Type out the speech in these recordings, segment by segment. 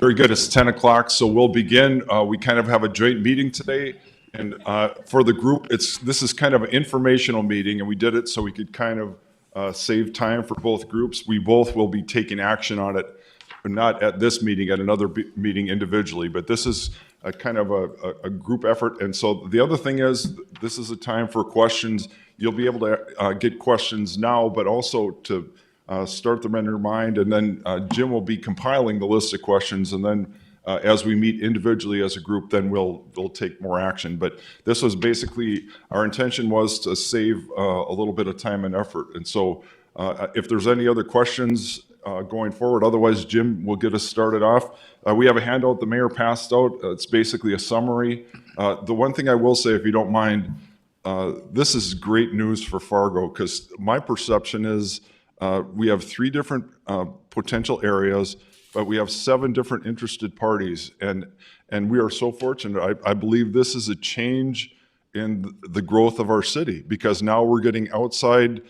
Very good. It's 10 o'clock, so we'll begin. We kind of have a joint meeting today. And for the group, this is kind of an informational meeting, and we did it so we could kind of save time for both groups. We both will be taking action on it, not at this meeting, at another meeting individually. But this is a kind of a group effort. And so the other thing is, this is a time for questions. You'll be able to get questions now, but also to start them in your mind, and then Jim will be compiling the list of questions, and then as we meet individually as a group, then we'll take more action. But this was basically, our intention was to save a little bit of time and effort. And so if there's any other questions going forward, otherwise Jim will get us started off. We have a handout the mayor passed out. It's basically a summary. The one thing I will say, if you don't mind, this is great news for Fargo, because my perception is we have 3 different potential areas, but we have 7 different interested parties, and we are so fortunate. I believe this is a change in the growth of our city, because now we're getting outside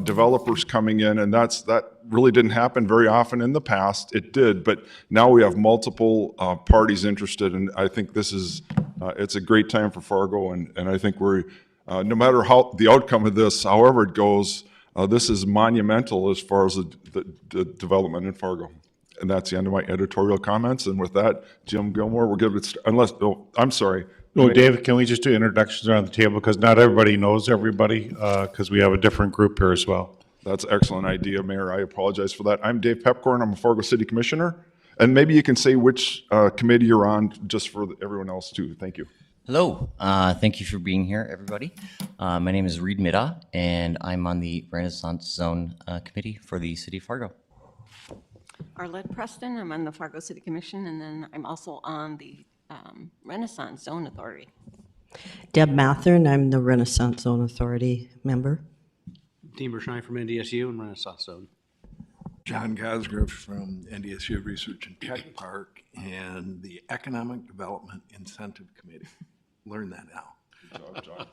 developers coming in, and that really didn't happen very often in the past. It did, but now we have multiple parties interested, and I think this is it's a great time for Fargo, and I think we're no matter how the outcome of this, however it goes. This is monumental as far as the development in Fargo. And that's the end of my editorial comments. And with that, Jim Gilmore, we'll give it, I'm sorry. No, David, can we just do introductions around the table? Because not everybody knows everybody, because we have a different group here as well. That's an excellent idea, Mayor. I apologize for that. I'm Dave Pepcorn. I'm a Fargo City Commissioner. And maybe you can say which committee you're on, just for everyone else too. Thank you. Hello, thank you for being here, everybody. My name is Reed Midda, and I'm on the Renaissance Zone Committee for the City of Fargo. Arlette Preston, I'm on the Fargo City Commission, and then I'm also on the Renaissance Zone Authority. Deb Mathern, I'm the Renaissance Zone Authority member. Dean Bershine from NDSU and Renaissance Zone. John Cosgrove from NDSU Research and Tech Park and the Economic Development Incentive Committee. Learn that now. Good job, John.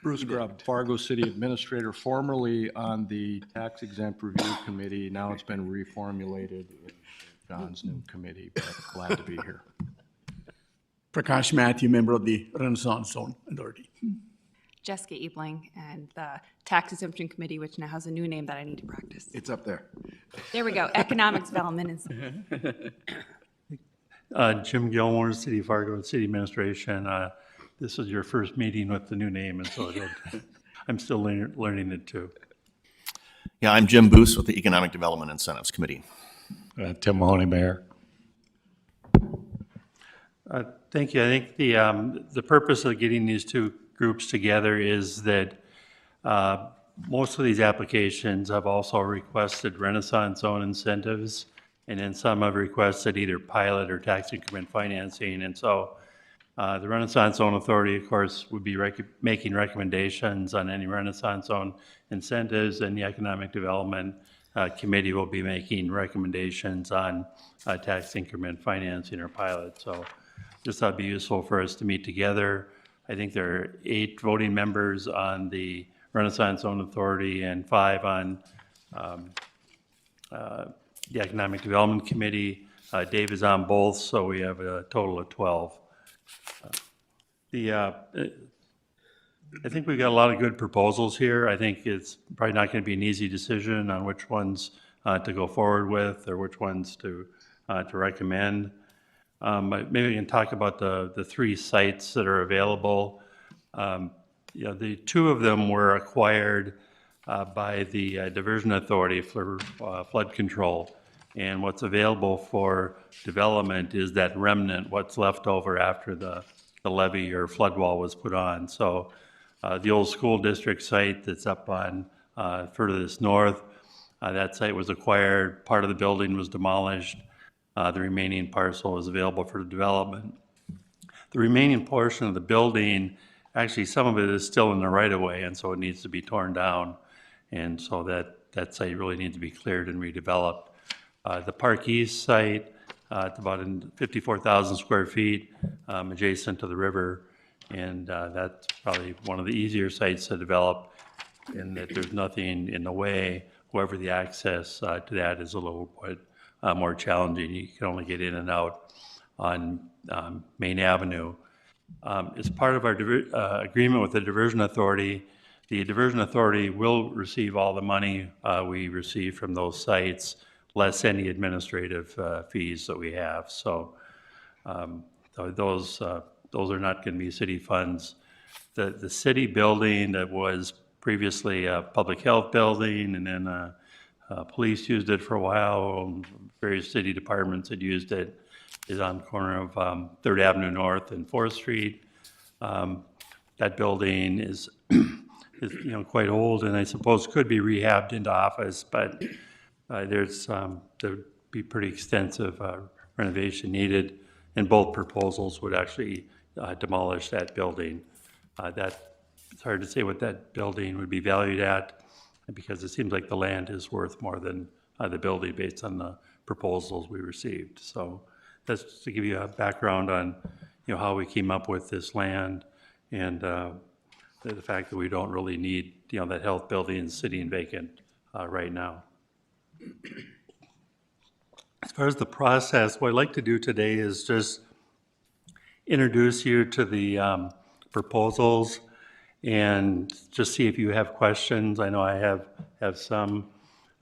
Bruce Grubb, Fargo City Administrator, formerly on the Tax Exempt Review Committee. Now it's been reformulated in John's new committee, but glad to be here. Prakash Matthew, member of the Renaissance Zone Authority. Jessica Ebling, and the Tax Exemption Committee, which now has a new name that I need to practice. It's up there. There we go, Economic Development. Jim Gilmore, City of Fargo and City Administration. This is your first meeting with the new name, and so I'm still learning it too. Yeah, I'm Jim Boos with the Economic Development Incentives Committee. Tim Mahoney, Mayor. Thank you. I think the purpose of getting these 2 groups together is that most of these applications have also requested Renaissance Zone incentives, and then some have requested either pilot or tax increment financing. And so the Renaissance Zone Authority, of course, would be making recommendations on any Renaissance Zone incentives, and the Economic Development Committee will be making recommendations on tax increment financing or pilot. So just thought it'd be useful for us to meet together. I think there are 8 voting members on the Renaissance Zone Authority and 5 on the Economic Development Committee. Dave is on both, so we have a total of 12. I think we've got a lot of good proposals here. I think it's probably not going to be an easy decision on which ones to go forward with or which ones to recommend. But maybe we can talk about the 3 sites that are available. The 2 of them were acquired by the Diversion Authority for flood control. And what's available for development is that remnant, what's left over after the levee or flood wall was put on. So the old school district site that's up on furthest north, that site was acquired. Part of the building was demolished. The remaining parcel is available for development. The remaining portion of the building, actually some of it is still in the right-of-way, and so it needs to be torn down. And so that site really needs to be cleared and redeveloped. The Park East site, it's about 54,000 square feet adjacent to the river, and that's probably one of the easier sites to develop in that there's nothing in the way. However, the access to that is a little bit more challenging. You can only get in and out on Main Avenue. As part of our agreement with the Diversion Authority, the Diversion Authority will receive all the money we receive from those sites, less any administrative fees that we have. So those are not going to be city funds. The city building that was previously a public health building, and then police used it for a while, various city departments had used it, is on the corner of 3rd Avenue North and 4th Street. That building is quite old, and I suppose could be rehabbed into office, but there'd be pretty extensive renovation needed, and both proposals would actually demolish that building. It's hard to say what that building would be valued at, because it seems like the land is worth more than the building based on the proposals we received. So that's just to give you a background on how we came up with this land, and the fact that we don't really need that health building sitting vacant right now. As far as the process, what I'd like to do today is just introduce you to the proposals and just see if you have questions. I know I have some.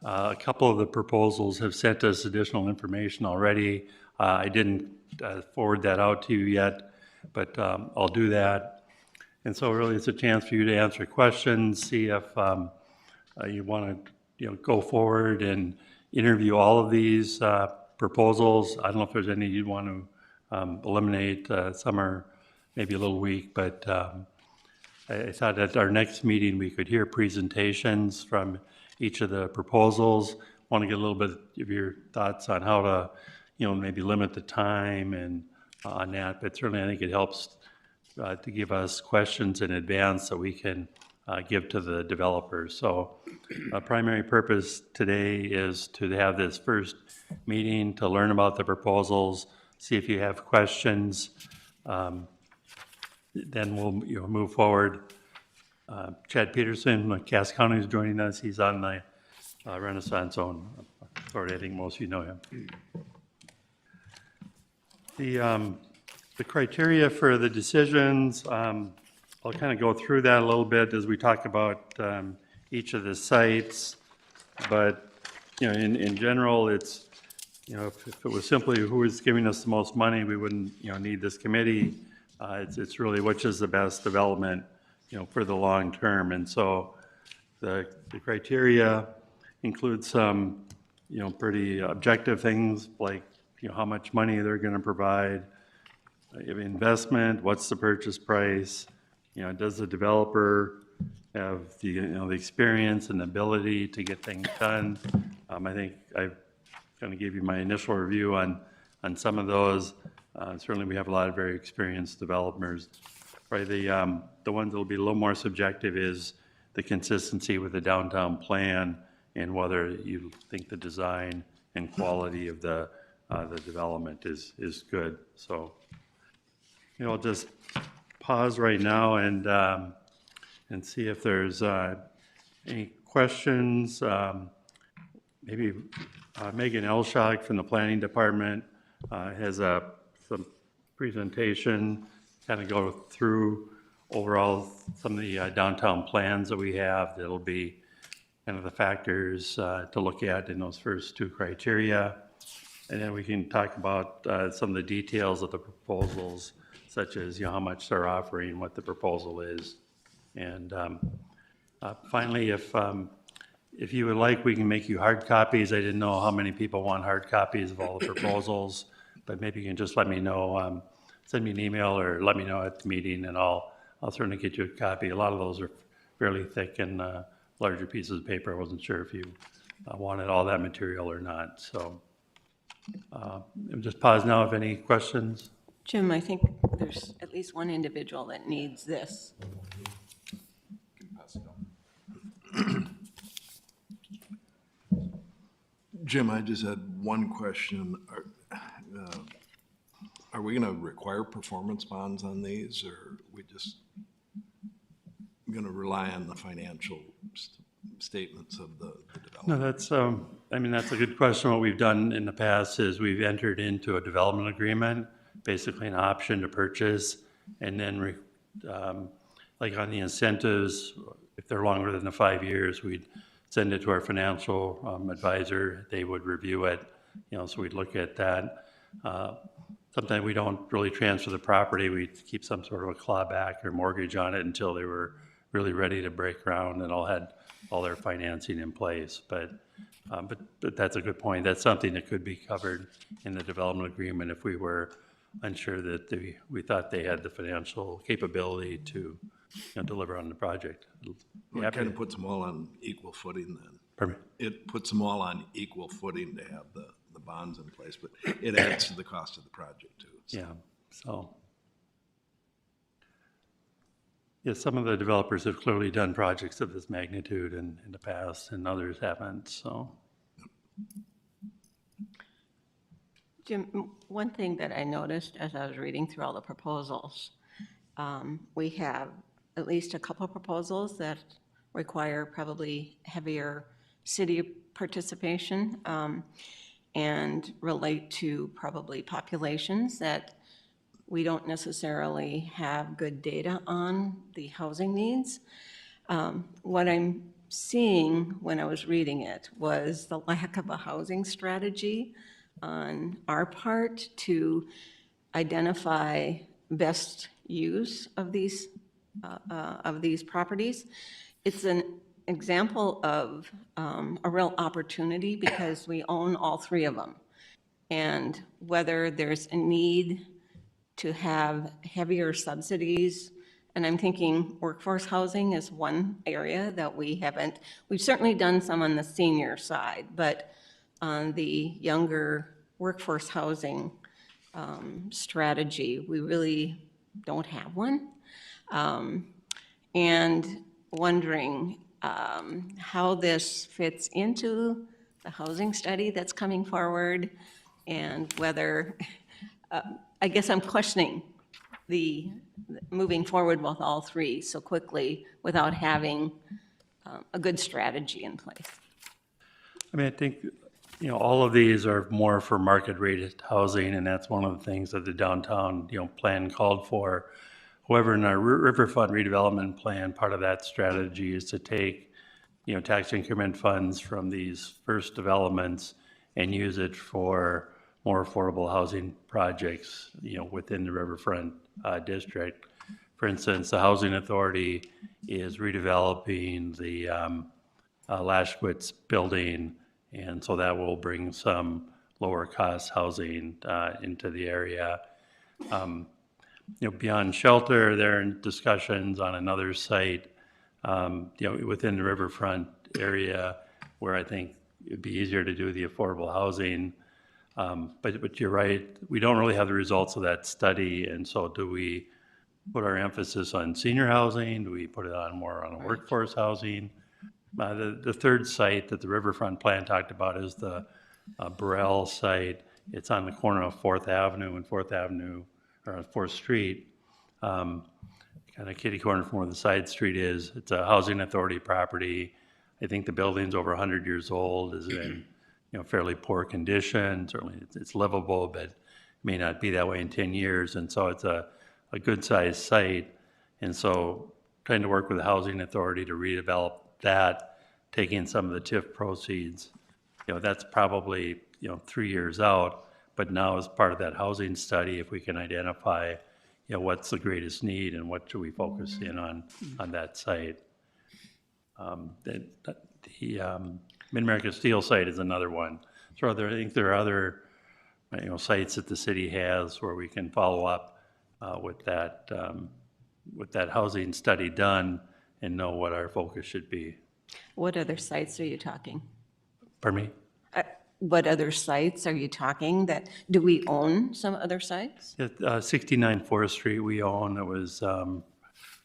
A couple of the proposals have sent us additional information already. I didn't forward that out to you yet, but I'll do that. And so really it's a chance for you to answer questions, see if you want to go forward and interview all of these proposals. I don't know if there's any you'd want to eliminate. Some are maybe a little weak, but I thought at our next meeting we could hear presentations from each of the proposals. Want to get a little bit of your thoughts on how to, maybe limit the time and on that. But certainly I think it helps to give us questions in advance so we can give to the developers. So a primary purpose today is to have this first meeting to learn about the proposals, see if you have questions. Then we'll move forward. Chad Peterson, Cass County, is joining us. He's on the Renaissance Zone Authority. I think most of you know him. The criteria for the decisions, I'll kind of go through that a little bit as we talk about each of the sites. But in general, it's if it was simply who is giving us the most money, we wouldn't need this committee. It's really which is the best development for the long term. And so the criteria include some pretty objective things like how much money they're going to provide, investment, what's the purchase price, does the developer have the experience and ability to get things done. I think I've kind of gave you my initial review on some of those. Certainly we have a lot of very experienced developers. Probably the ones that will be a little more subjective is the consistency with the downtown plan and whether you think the design and quality of the development is good. So I'll just pause right now and see if there's any questions. Maybe Megan Elshock from the Planning Department has some presentation, kind of go through overall some of the downtown plans that we have. That'll be kind of the factors to look at in those first two criteria. And then we can talk about some of the details of the proposals, such as how much they're offering, what the proposal is. And finally, if you would like, we can make you hard copies. I didn't know how many people want hard copies of all the proposals, but maybe you can just let me know, send me an email or let me know at the meeting, and I'll certainly get you a copy. A lot of those are fairly thick and larger pieces of paper. I wasn't sure if you wanted all that material or not. So I'll just pause now if any questions. Jim, I think there's at least one individual that needs this. Jim, I just had one question. Are we going to require performance bonds on these, or are we just going to rely on the financial statements of the developer? No, that's I mean, that's a good question. What we've done in the past is we've entered into a development agreement, basically an option to purchase, and then like on the incentives, if they're longer than the 5 years, we'd send it to our financial advisor. They would review it, so we'd look at that. Sometimes we don't really transfer the property. We keep some sort of a clawback or mortgage on it until they were really ready to break ground and all had all their financing in place. But that's a good point. That's something that could be covered in the development agreement if we were unsure that we thought they had the financial capability to deliver on the project. Well, it kind of puts them all on equal footing then. Pardon me? It puts them all on equal footing to have the bonds in place, but it adds to the cost of the project too. So. Yeah, so. Yeah, some of the developers have clearly done projects of this magnitude in the past, and others haven't, so. Jim, one thing that I noticed as I was reading through all the proposals, we have at least a couple of proposals that require probably heavier city participation and relate to probably populations that we don't necessarily have good data on the housing needs. What I'm seeing when I was reading it was the lack of a housing strategy on our part to identify best use of these properties. It's an example of a real opportunity because we own all three of them. And whether there's a need to have heavier subsidies, and I'm thinking workforce housing is one area that we've certainly done some on the senior side, but on the younger workforce housing strategy, we really don't have one. And wondering how this fits into the housing study that's coming forward and whether, I guess I'm questioning the moving forward with all three so quickly without having a good strategy in place. I mean, I think, all of these are more for market-rated housing, and that's one of the things that the downtown, plan called for. However, in our riverfront redevelopment plan, part of that strategy is to take, tax increment funds from these first developments and use it for more affordable housing projects, within the riverfront district. For instance, the Housing Authority is redeveloping the Lashwitz building, and so that will bring some lower cost housing into the area. Beyond shelter, they're in discussions on another site, within the riverfront area where I think it'd be easier to do the affordable housing. But you're right, we don't really have the results of that study, and so do we put our emphasis on senior housing? Do we put it on more on workforce housing? The third site that the riverfront plan talked about is the Burrell site. It's on the corner of 4th Avenue and 4th Street, kind of kitty corner from where the side street is. It's a housing authority property. I think the building's over 100 years old, is in fairly poor condition. Certainly it's livable, but may not be that way in 10 years. And so it's a good sized site. And so trying to work with the housing authority to redevelop that, taking some of the TIF proceeds, that's probably 3 years out. But now as part of that housing study, if we can identify, what's the greatest need and what should we focus in on that site. The Mid-America Steel site is another one. So I think there are other, sites that the city has where we can follow up with that housing study done and know what our focus should be. What other sites are you talking? Pardon me? What other sites are you talking that, do we own some other sites? 69 4th Street we own. It was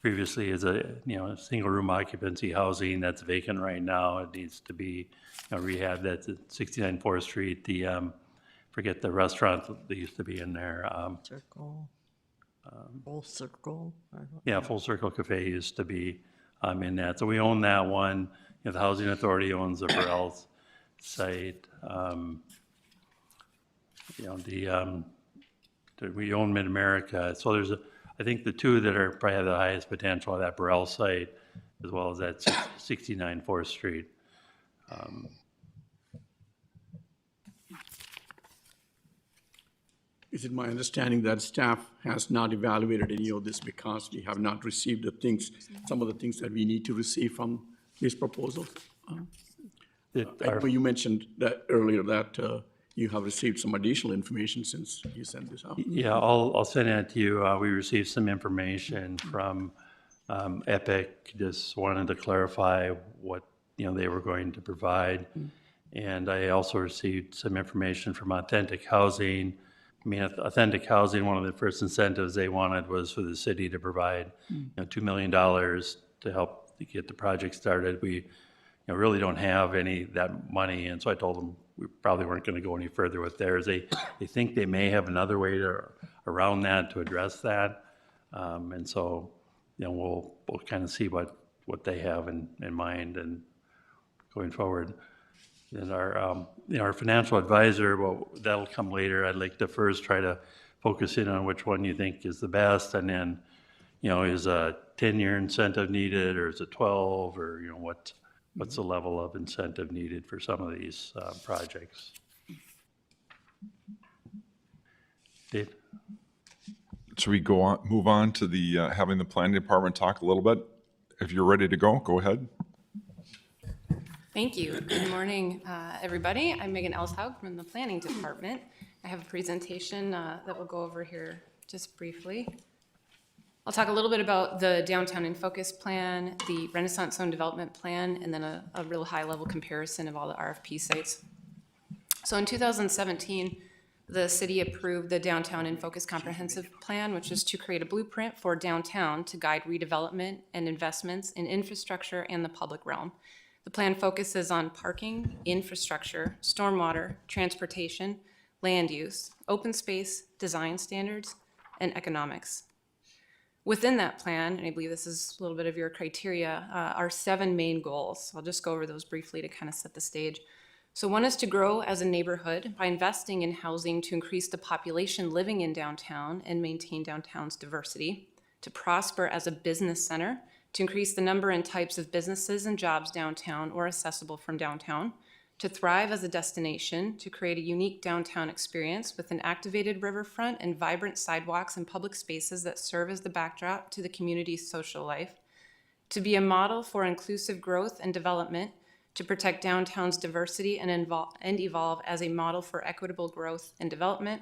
previously as a single room occupancy housing that's vacant right now. It needs to be rehabbed. That's at 69 4th Street. The forget the restaurant that used to be in there. Circle. Full Circle. Yeah, Full Circle Cafe used to be in that. So we own that one. The Housing Authority owns the Burrell's site. We own Mid-America, so I think the two that are probably have the highest potential are that Burrell site, as well as that 69 4th Street. Is it my understanding that staff has not evaluated any of this because we have not received some of the things that we need to receive from this proposal? I know you mentioned that earlier that you have received some additional information since you sent this out. Yeah, I'll send that to you. We received some information from Epic, just wanted to clarify what, they were going to provide. And I also received some information from Authentic Housing. I mean, Authentic Housing, one of the first incentives they wanted was for the city to provide, $2 million to help to get the project started. We really don't have that money, and so I told them we probably weren't going to go any further with theirs. They think they may have another way around that to address that, and so we'll kind of see what they have in mind and going forward. And our financial advisor, well, that'll come later. I'd like to first try to focus in on which one you think is the best, and then is a 10-year incentive needed, or is it 12, or what's the level of incentive needed for some of these projects? Dave? Should we move on to the having the planning department talk a little bit? If you're ready to go ahead. Thank you. Good morning, everybody. I'm Megan Elshaug from the Planning Department. I have a presentation that we'll go over here just briefly. I'll talk a little bit about the Downtown in Focus plan, the Renaissance Zone Development Plan, and then a real high-level comparison of all the RFP sites. So in 2017, the city approved the Downtown in Focus Comprehensive Plan, which is to create a blueprint for downtown to guide redevelopment and investments in infrastructure and the public realm. The plan focuses on parking, infrastructure, stormwater, transportation, land use, open space, design standards, and economics. Within that plan, and I believe this is a little bit of your criteria, are 7 main goals. I'll just go over those briefly to kind of set the stage. So one is to grow as a neighborhood by investing in housing to increase the population living in downtown and maintain downtown's diversity, to prosper as a business center, to increase the number and types of businesses and jobs downtown or accessible from downtown, to thrive as a destination, to create a unique downtown experience with an activated riverfront and vibrant sidewalks and public spaces that serve as the backdrop to the community's social life, to be a model for inclusive growth and development, to protect downtown's diversity and evolve as a model for equitable growth and development,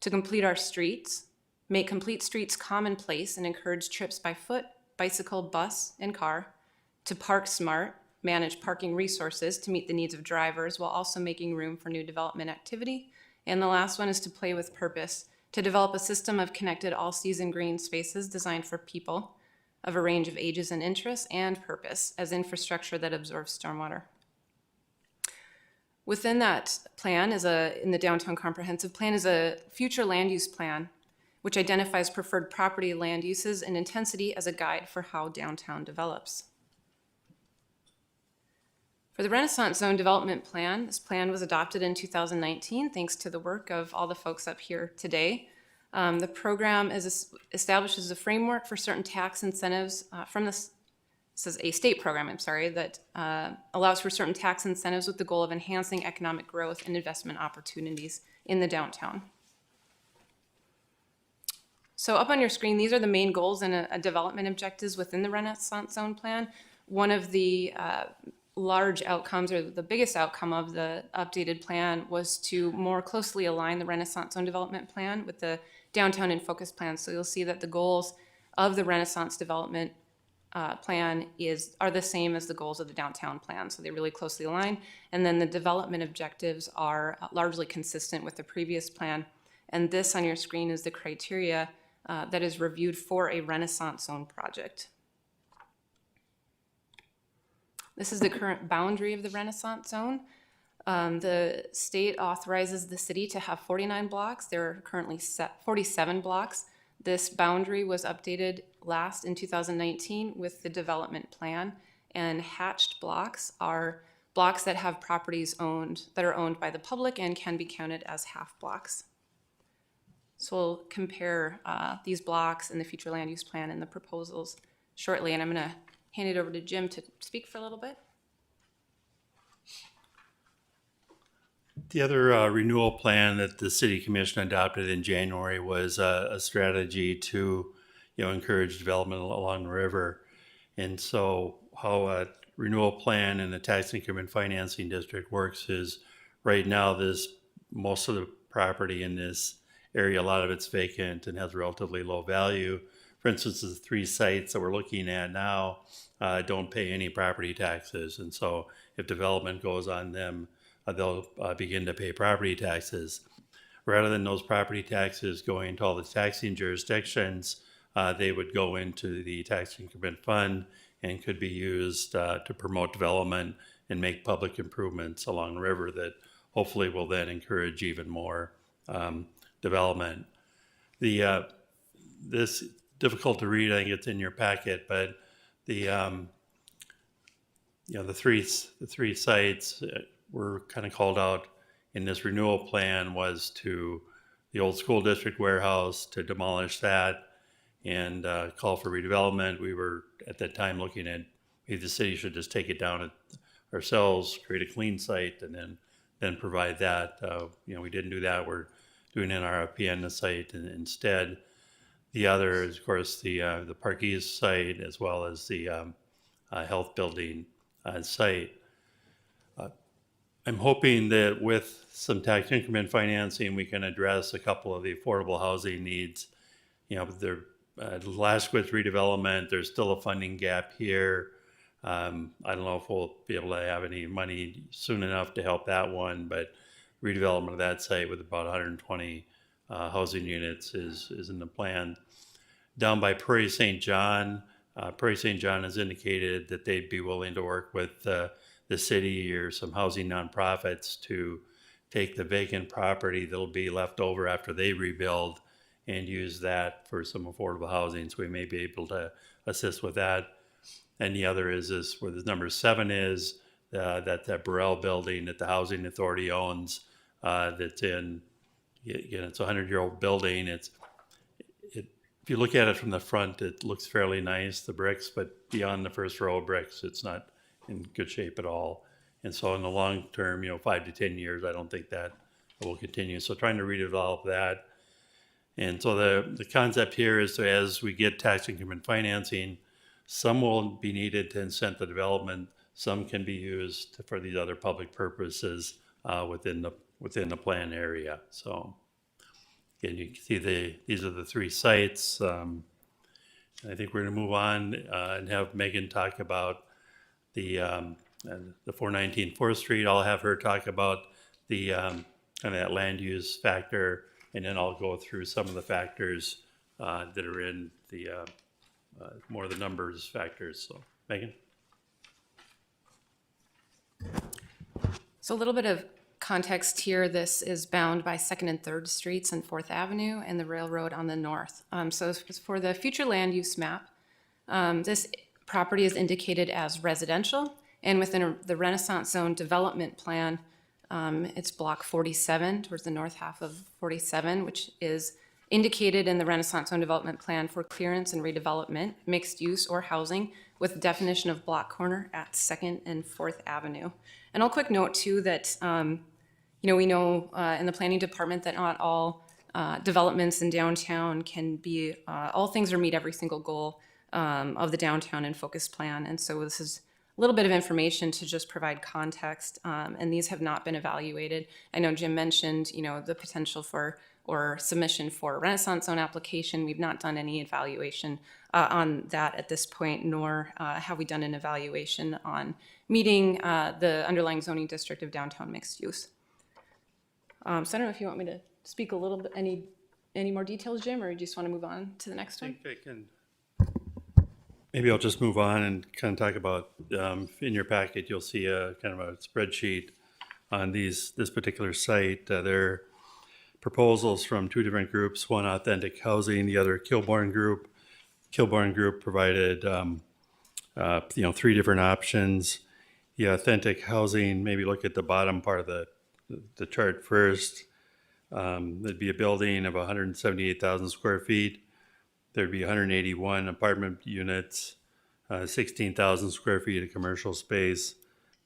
to complete our streets, make complete streets commonplace and encourage trips by foot, bicycle, bus, and car, to park smart, manage parking resources to meet the needs of drivers while also making room for new development activity. And the last one is to play with purpose, to develop a system of connected all-season green spaces designed for people of a range of ages and interests and purpose as infrastructure that absorbs stormwater. Within that plan in the Downtown Comprehensive Plan is a future land use plan which identifies preferred property land uses and intensity as a guide for how downtown develops. For the Renaissance Zone Development Plan, this plan was adopted in 2019 thanks to the work of all the folks up here today. The program establishes a framework for certain tax incentives this is a state program, that allows for certain tax incentives with the goal of enhancing economic growth and investment opportunities in the downtown. So up on your screen, these are the main goals and development objectives within the Renaissance Zone Plan. One of the large outcomes, or the biggest outcome of the updated plan, was to more closely align the Renaissance Zone Development Plan with the Downtown in Focus Plan. So you'll see that the goals of the Renaissance Development Plan are the same as the goals of the Downtown Plan. So they really closely align. And then the development objectives are largely consistent with the previous plan. And this on your screen is the criteria that is reviewed for a Renaissance Zone project. This is the current boundary of the Renaissance Zone. The state authorizes the city to have 49 blocks. There are currently 47 blocks. This boundary was updated last in 2019 with the development plan, and hatched blocks are blocks that have properties that are owned by the public and can be counted as half blocks. So we'll compare these blocks in the future land use plan and the proposals shortly, and I'm going to hand it over to Jim to speak for a little bit. The other renewal plan that the city commission adopted in January was a strategy to, encourage development along the river. And so how a renewal plan in the tax increment financing district works is right now most of the property in this area, a lot of it's vacant and has relatively low value. For instance, the 3 sites that we're looking at now don't pay any property taxes. And so if development goes on them, they'll begin to pay property taxes. Rather than those property taxes going to all the taxing jurisdictions, they would go into the tax increment fund and could be used to promote development and make public improvements along the river that hopefully will then encourage even more development. This difficult to read, I think it's in your packet, but the three sites were kind of called out in this renewal plan was to the old school district warehouse, to demolish that and call for redevelopment. We were at that time looking at maybe the city should just take it down ourselves, create a clean site, and then provide that. We didn't do that. We're doing an RFP on the site instead. The other is, of course, the Park East site as well as the health building site. I'm hoping that with some tax increment financing, we can address a couple of the affordable housing needs. The Lasquith redevelopment, there's still a funding gap here. I don't know if we'll be able to have any money soon enough to help that one, but redevelopment of that site with about 120 housing units is in the plan. Down by Prairie St. John has indicated that they'd be willing to work with the city or some housing nonprofits to take the vacant property that'll be left over after they rebuild and use that for some affordable housing. So we may be able to assist with that. And the other is this where the number 7 is, that Burrell building that the Housing Authority owns. That's in, it's a 100-year-old building. If you look at it from the front, it looks fairly nice, the bricks, but beyond the first row of bricks, it's not in good shape at all. And so in the long term, 5 to 10 years, I don't think that will continue. So trying to redevelop that. And so the concept here is as we get tax increment financing, some will be needed to incent the development. Some can be used for these other public purposes within the plan area. So again, you can see these are the 3 sites. I think we're going to move on and have Megan talk about the 419 4th Street. I'll have her talk about the kind of that land use factor, and then I'll go through some of the factors that are in the more of the numbers factors. So, Megan. So a little bit of context here. This is bound by 2nd and 3rd Streets and 4th Avenue and the railroad on the north. So for the future land use map, this property is indicated as residential, and within the Renaissance Zone development plan, it's block 47 towards the north half of 47, which is indicated in the Renaissance Zone development plan for clearance and redevelopment, mixed use or housing, with definition of block corner at 2nd and 4th Avenue. And I'll quick note too that we know in the planning department that not all developments in downtown can be all things or meet every single goal of the downtown and focus plan. And so this is a little bit of information to just provide context, and these have not been evaluated. I know Jim mentioned, the potential for or submission for a Renaissance Zone application. We've not done any evaluation on that at this point, nor have we done an evaluation on meeting the underlying zoning district of downtown mixed use. So I don't know if you want me to speak a little bit, any more details, Jim, or you just want to move on to the next one? Maybe I'll just move on and kind of talk about, in your packet, you'll see a kind of a spreadsheet on this particular site. There proposals from 2 different groups, one Authentic Housing, the other Kilbourne Group. Kilbourne Group provided, 3 different options. the authentic housing, maybe look at the bottom part of the chart first. There'd be a building of 178,000 square feet. There'd be 181 apartment units, 16,000 square feet of commercial space,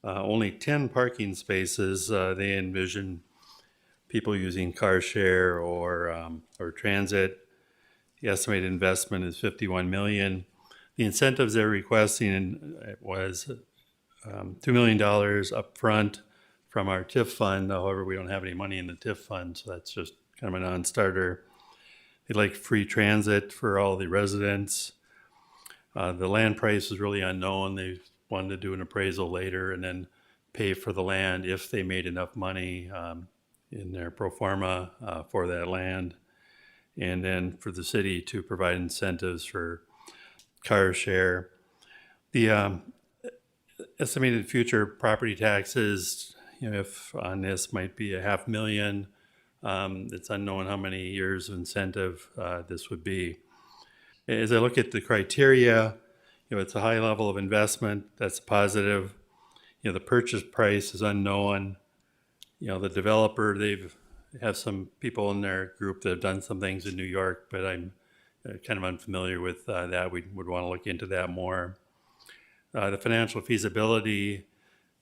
only 10 parking spaces. They envision people using car share or transit. The estimated investment is 51 million. The incentives they're requesting was $2 million upfront from our TIF fund. However, we don't have any money in the TIF fund, so that's just kind of a non-starter. They'd like free transit for all the residents. The land price is really unknown. They wanted to do an appraisal later and then pay for the land if they made enough money in their pro forma for that land. And then for the city to provide incentives for car share. The estimated future property taxes, if on this might be $500,000. It's unknown how many years of incentive this would be. As I look at the criteria, it's a high level of investment. That's positive. The purchase price is unknown. The developer, have some people in their group that have done some things in New York, but I'm kind of unfamiliar with that. We would want to look into that more. The financial feasibility,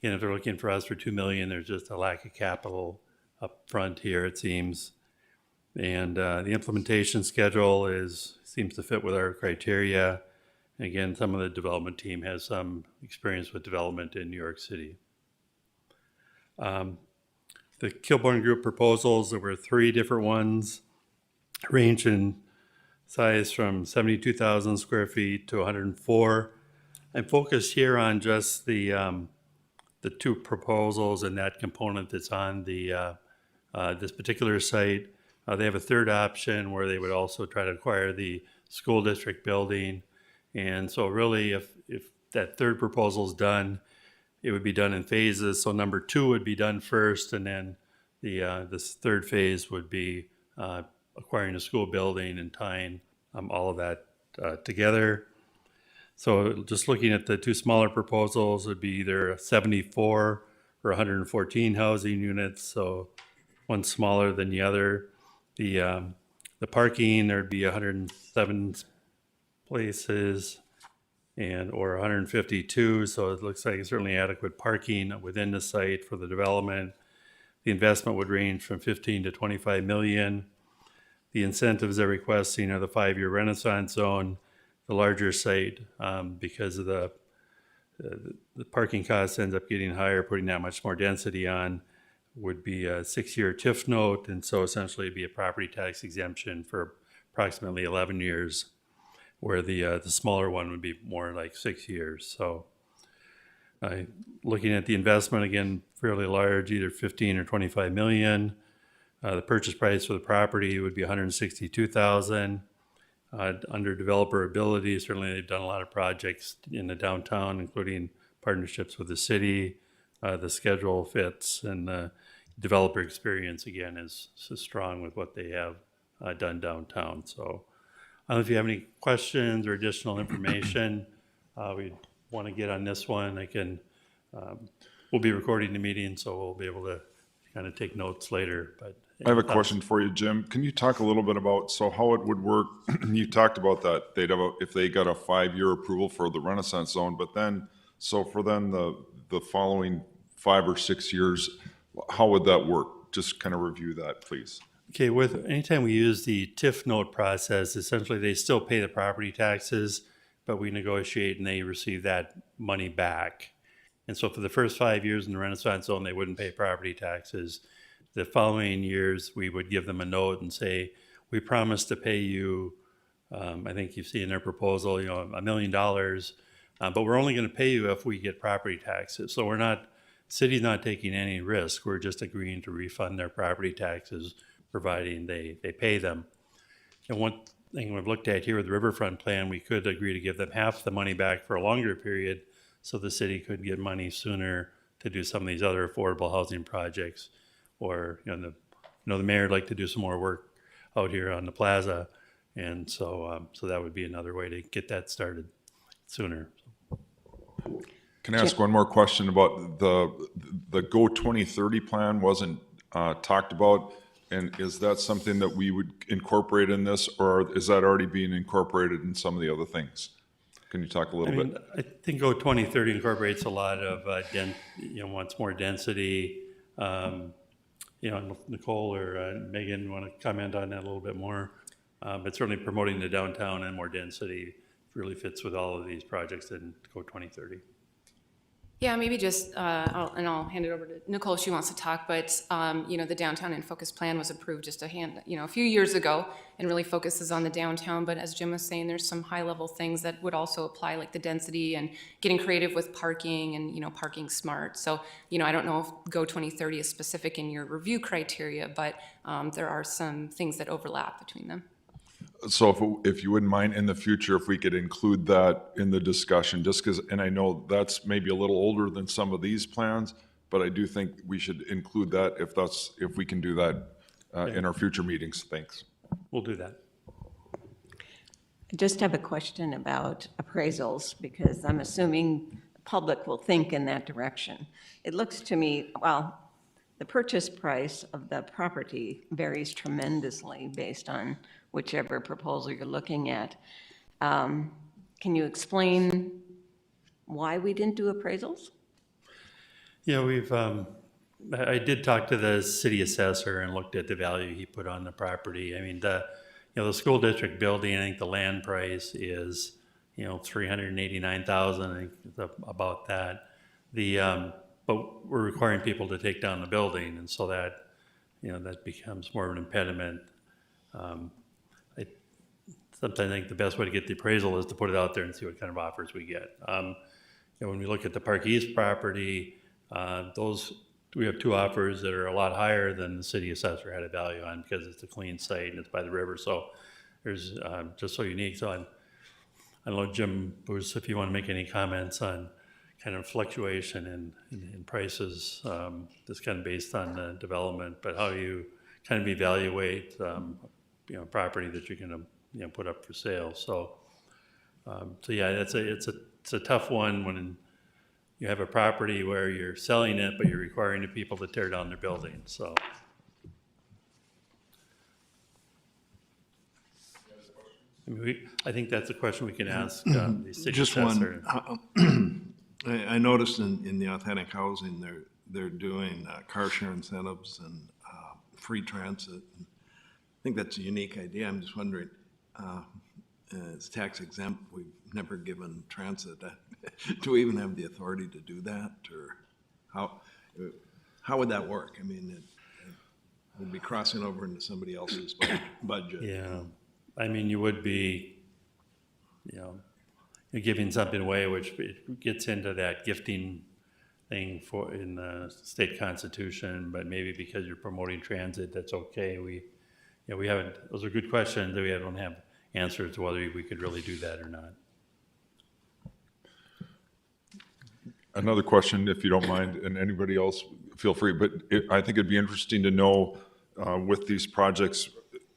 if they're looking for us for $2 million, there's just a lack of capital up front here, it seems. And the implementation schedule seems to fit with our criteria. Again, some of the development team has some experience with development in New York City. The Kilbourne Group proposals, there were 3 different ones, range in size from 72,000 square feet to 104. I'm focused here on just the 2 proposals and that component that's on the this particular site. They have a third option where they would also try to acquire the school district building. And so really, if that third proposal is done, it would be done in phases. So number 2 would be done first, and then this third phase would be acquiring a school building and tying all of that together. So just looking at the 2 smaller proposals, would be either 74 or 114 housing units. So one smaller than the other. The parking, there'd be 107 places or 152. So it looks like certainly adequate parking within the site for the development. The investment would range from 15 to 25 million. The incentives they're requesting are the 5-year Renaissance zone, the larger site, because of the parking costs ends up getting higher, putting that much more density on, would be a 6-year TIF note, and so essentially it'd be a property tax exemption for approximately 11 years, where the smaller one would be more like 6 years. So looking at the investment, again, fairly large, either 15 or 25 million. The purchase price for the property would be 162,000. Under developer ability, certainly they've done a lot of projects in the downtown, including partnerships with the city. The schedule fits, and the developer experience, again, is strong with what they have done downtown. So I don't know if you have any questions or additional information we want to get on this one. We'll be recording the meeting, so we'll be able to kind of take notes later. But I have a question for you, Jim. Can you talk a little bit about, how it would work? You talked about that, if they got a 5-year approval for the Renaissance zone, but then, for then the following 5 or 6 years, how would that work? Just kind of review that, please. Okay, anytime we use the TIF note process, essentially they still pay the property taxes, but we negotiate and they receive that money back. And so for the first 5 years in the Renaissance zone, they wouldn't pay property taxes. The following years, we would give them a note and say, we promise to pay you, I think you see in their proposal, $1 million, but we're only going to pay you if we get property taxes. So city's not taking any risk. We're just agreeing to refund their property taxes, providing they pay them. And one thing we've looked at here with the Riverfront Plan, we could agree to give them half the money back for a longer period, so the city could get money sooner to do some of these other affordable housing projects. Or, the mayor would like to do some more work out here on the plaza. And so that would be another way to get that started sooner. Can I ask one more question about the Go 2030 plan wasn't talked about? And is that something that we would incorporate in this, or is that already being incorporated in some of the other things? Can you talk a little bit? I think Go 2030 incorporates a lot of, wants more density. Nicole or Megan want to comment on that a little bit more. But certainly promoting the downtown and more density really fits with all of these projects in Go 2030. Yeah, maybe just, I'll hand it over to Nicole if she wants to talk, but, the Downtown in Focus plan was approved just a few years ago and really focuses on the downtown, but as Jim was saying, there's some high-level things that would also apply, like the density and getting creative with parking and, parking smart. So, I don't know if Go 2030 is specific in your review criteria, but there are some things that overlap between them. So if you wouldn't mind in the future, if we could include that in the discussion, just because, and I know that's maybe a little older than some of these plans, but I do think we should include that if we can do that in our future meetings. Thanks. We'll do that. I just have a question about appraisals, because I'm assuming the public will think in that direction. It looks to me, well, the purchase price of the property varies tremendously based on whichever proposal you're looking at. Can you explain why we didn't do appraisals? Yeah, I did talk to the city assessor and looked at the value he put on the property. I mean, the school district building, I think the land price is, $389,000, I think it's about that. But we're requiring people to take down the building, and so that, that becomes more of an impediment. Sometimes I think the best way to get the appraisal is to put it out there and see what kind of offers we get. When we look at the Park East property, we have two offers that are a lot higher than the city assessor had a value on, because it's a clean site and it's by the river. So there's just so unique. So I don't know, Jim Bruce, if you want to make any comments on kind of fluctuation in prices, that's kind of based on the development, but how you kind of evaluate property that you're going to put up for sale. So yeah, it's a tough one when you have a property where you're selling it, but you're requiring the people to tear down their building. So. I think that's a question we can ask the city Just assessor. one. I noticed in the authentic housing, they're doing car share incentives and free transit. I think that's a unique idea. I'm just wondering, it's tax exempt. We've never given transit. Do we even have the authority to do that, or how would that work? I mean, it would be crossing over into somebody else's budget. Yeah, I mean, you would be, you're giving something away, which it gets into that gifting thing in the state constitution, but maybe because you're promoting transit, that's okay. We haven't, those are good questions that we don't have answers to whether we could really do that or not. Another question, if you don't mind, and anybody else, feel free, but I think it'd be interesting to know with these projects,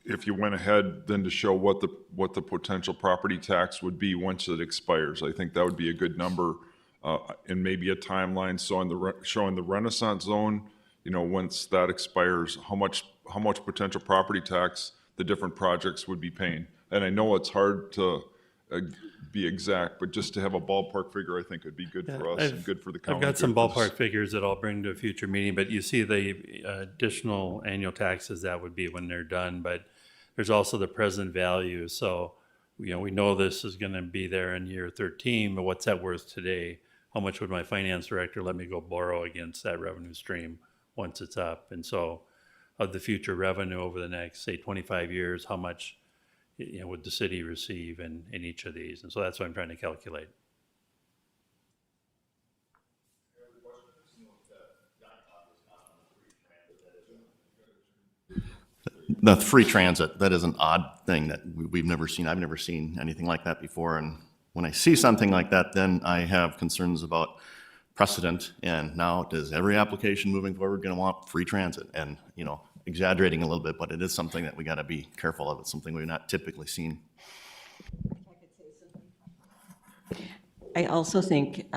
if you went ahead then to show what the potential property tax would be once it expires. I think that would be a good number, and maybe a timeline. So showing the Renaissance zone, once that expires, how much potential property tax the different projects would be paying. And I know it's hard to be exact, but just to have a ballpark figure, I think would be good for us and good for the county. I've got some ballpark figures that I'll bring to a future meeting, but you see the additional annual taxes that would be when they're done, but there's also the present value. So, we know this is going to be there in year 13, but what's that worth today? How much would my finance director let me go borrow against that revenue stream once it's up? And so of the future revenue over the next, say, 25 years, how much would the city receive in each of these? And so that's what I'm trying to calculate. The free transit, that is an odd thing that we've never seen. I've never seen anything like that before. And when I see something like that, then I have concerns about precedent. And now, is every application moving forward going to want free transit? And, exaggerating a little bit, but it is something that we got to be careful of. It's something we've not typically seen. I also think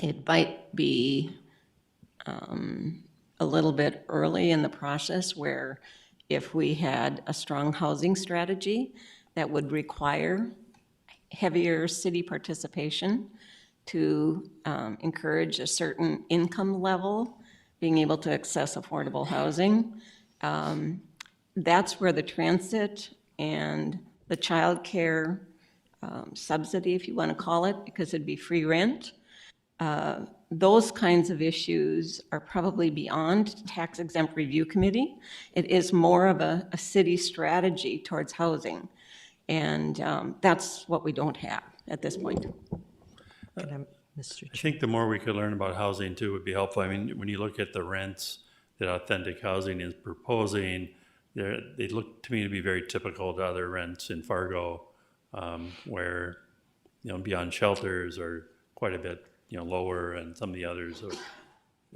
it might be a little bit early in the process where if we had a strong housing strategy that would require heavier city participation to encourage a certain income level, being able to access affordable housing. That's where the transit and the childcare subsidy, if you want to call it, because it'd be free rent, those kinds of issues are probably beyond tax exempt review committee. It is more of a city strategy towards housing. And that's what we don't have at this point. Mr. I think the more we could learn about housing too would be helpful. I mean, when you look at the rents that Authentic Housing is proposing, they look to me to be very typical to other rents in Fargo, where, beyond shelters are quite a bit, lower, and some of the others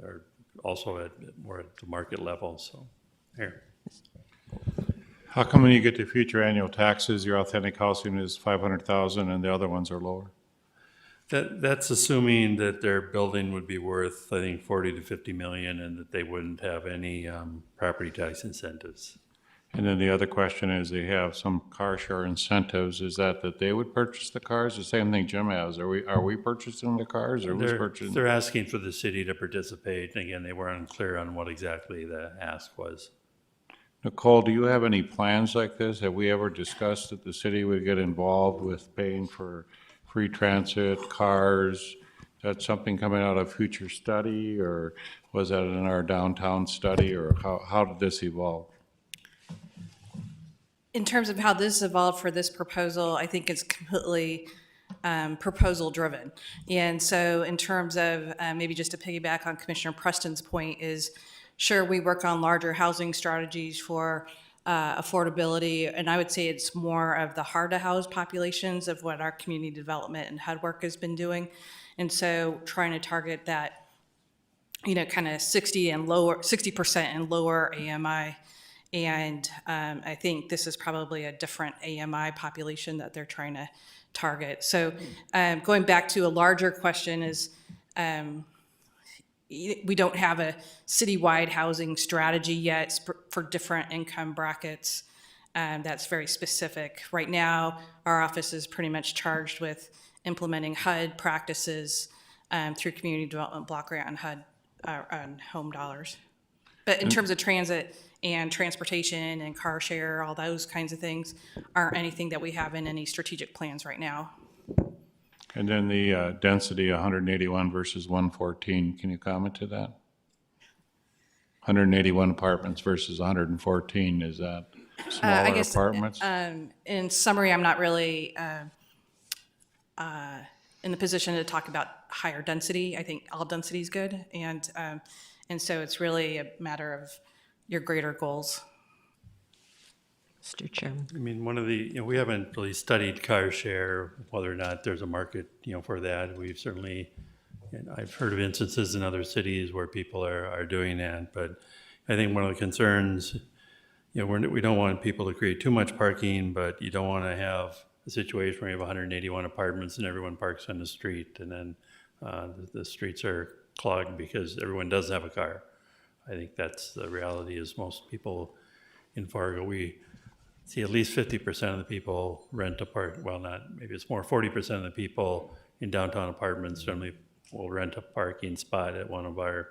are also at more at the market level, so, here. How come when you get to future annual taxes, your authentic housing is 500,000 and the other ones are lower? That's assuming that their building would be worth, I think, 40 to 50 million, and that they wouldn't have any property tax incentives. And then the other question is, they have some car share incentives. Is that they would purchase the cars? The same thing Jim has. Are we purchasing the cars, or who's purchasing? They're asking for the city to participate. And again, they were unclear on what exactly the ask was. Nicole, do you have any plans like this? Have we ever discussed that the city would get involved with paying for free transit, cars? That's something coming out of future study, or was that in our downtown study, or how did this evolve? In terms of how this evolved for this proposal, I think it's completely proposal driven. And so in terms of maybe just to piggyback on Commissioner Preston's point is, sure, we work on larger housing strategies for affordability, and I would say it's more of the hard to house populations of what our community development and HUD work has been doing. And so trying to target that, kind of 60% and lower AMI. And I think this is probably a different AMI population that they're trying to target. So going back to a larger question is, we don't have a citywide housing strategy yet for different income brackets. That's very specific. Right now, our office is pretty much charged with implementing HUD practices through community development block grant and HUD on home dollars. But in terms of transit and transportation and car share, all those kinds of things aren't anything that we have in any strategic plans right now. And then the density, 181 versus 114, can you comment to that? 181 apartments versus 114, is that smaller apartments? In summary, I'm not really in the position to talk about higher density. I think all density is good, and so it's really a matter of your greater goals. Mr. Chairman. I mean, one of the, we haven't really studied car share, whether or not there's a market, for that. We've certainly, and I've heard of instances in other cities where people are doing that. But I think one of the concerns, we don't want people to create too much parking, but you don't want to have a situation where you have 181 apartments and everyone parks on the street, and then the streets are clogged because everyone does have a car. I think that's the reality. Is most people in Fargo, we see at least 50% of the people rent well, not, maybe it's more, 40% of the people in downtown apartments generally will rent a parking spot at one of our